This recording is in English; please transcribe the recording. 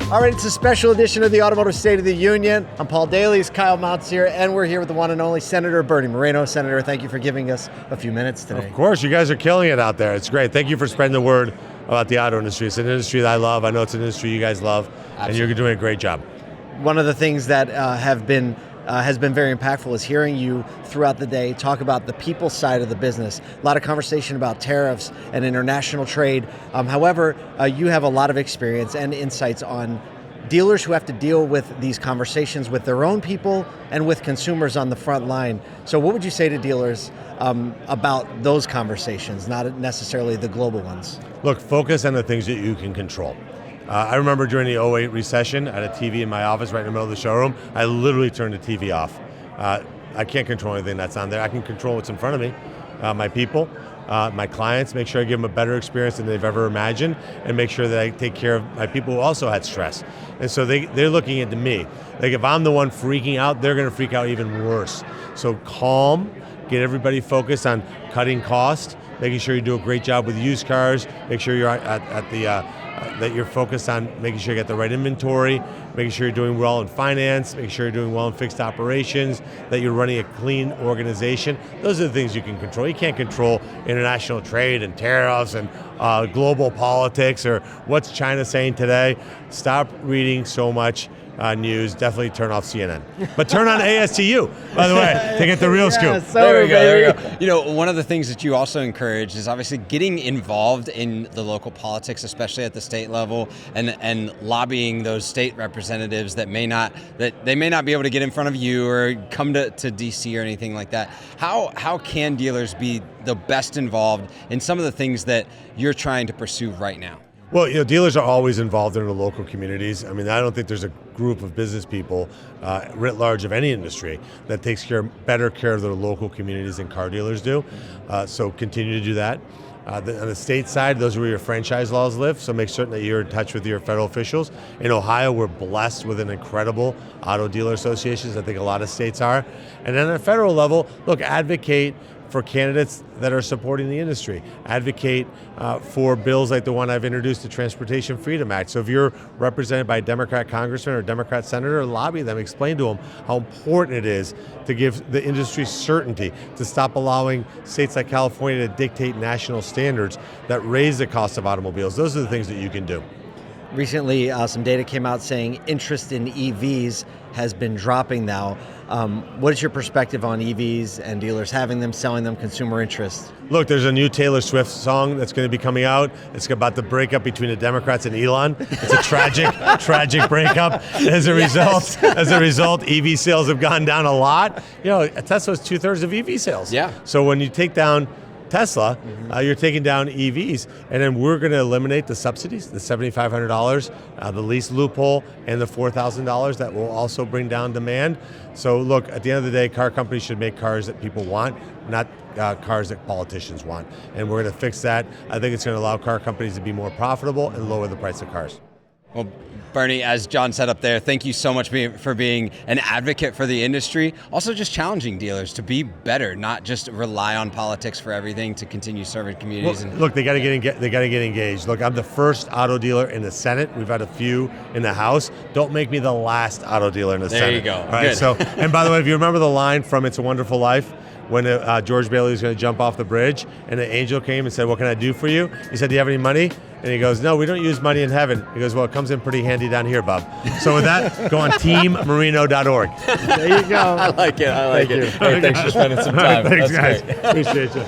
All right, it's a special edition of the Automotive State of the Union. I'm Paul Daly, Kyle Mounts here, and we're here with the one and only Senator Bernie Moreno. Senator, thank you for giving us a few minutes today. Of course, you guys are killing it out there. It's great. Thank you for spreading the word about the auto industry. It's an industry that I love. I know it's an industry you guys love, and you're doing a great job. One of the things that has been very impactful is hearing you throughout the day talk about the people side of the business. A lot of conversation about tariffs and international trade. However, you have a lot of experience and insights on dealers who have to deal with these conversations with their own people and with consumers on the front line. So what would you say to dealers about those conversations, not necessarily the global ones? Look, focus on the things that you can control. I remember during the '08 recession, I had a TV in my office right in the middle of the showroom. I literally turned the TV off. I can't control anything that's on there. I can control what's in front of me, my people, my clients, make sure I give them a better experience than they've ever imagined, and make sure that I take care of my people who also had stress. And so they're looking into me. Like if I'm the one freaking out, they're gonna freak out even worse. So calm, get everybody focused on cutting costs, making sure you do a great job with used cars, make sure you're that you're focused on making sure you get the right inventory, making sure you're doing well in finance, making sure you're doing well in fixed operations, that you're running a clean organization. Those are the things you can control. You can't control international trade and tariffs and global politics or what's China saying today. Stop reading so much news. Definitely turn off CNN. But turn on ASTU, by the way, to get the real scoop. So there we go. You know, one of the things that you also encourage is obviously getting involved in the local politics, especially at the state level, and lobbying those state representatives that may not be able to get in front of you or come to DC or anything like that. How can dealers be the best involved in some of the things that you're trying to pursue right now? Well, you know, dealers are always involved in the local communities. I mean, I don't think there's a group of business people, writ large of any industry, that takes better care of their local communities than car dealers do. So continue to do that. On the state side, those are where your franchise laws live, so make certain that you're in touch with your federal officials. In Ohio, we're blessed with an incredible auto dealer associations. I think a lot of states are. And then at a federal level, look, advocate for candidates that are supporting the industry. Advocate for bills like the one I've introduced, the Transportation Freedom Act. So if you're represented by a Democrat congressman or a Democrat senator, lobby them, explain to them how important it is to give the industry certainty, to stop allowing states like California to dictate national standards that raise the cost of automobiles. Those are the things that you can do. Recently, some data came out saying interest in EVs has been dropping now. What is your perspective on EVs and dealers having them, selling them, consumer interest? Look, there's a new Taylor Swift song that's going to be coming out. It's about the breakup between the Democrats and Elon. It's a tragic breakup. As a result, EV sales have gone down a lot. You know, Tesla's 2/3 of EV sales. Yeah. So when you take down Tesla, you're taking down EVs, and then we're going to eliminate the subsidies, the $7,500, the lease loophole, and the $4,000 that will also bring down demand. So look, at the end of the day, car companies should make cars that people want, not cars that politicians want. And we're going to fix that. I think it's going to allow car companies to be more profitable and lower the price of cars. Well, Bernie, as John said up there, thank you so much for being an advocate for the industry. Also just challenging dealers to be better, not just rely on politics for everything, to continue serving communities. Well, look, they got to get engaged. Look, I'm the first auto dealer in the Senate. We've had a few in the House. Don't make me the last auto dealer in the Senate. There you go. All right. Good. So, and by the way, if you remember the line from It's a Wonderful Life, when George Bailey was going to jump off the bridge, and the angel came and said, "What can I do for you?" He said, "Do you have any money?" And he goes, "No, we don't use money in heaven." He goes, "Well, it comes in pretty handy down here, bub." So with that, go on teammarino.org. There you go. I like it. Thank you. Hey, thanks for spending some time. Thanks, That's guys. great. Appreciate you.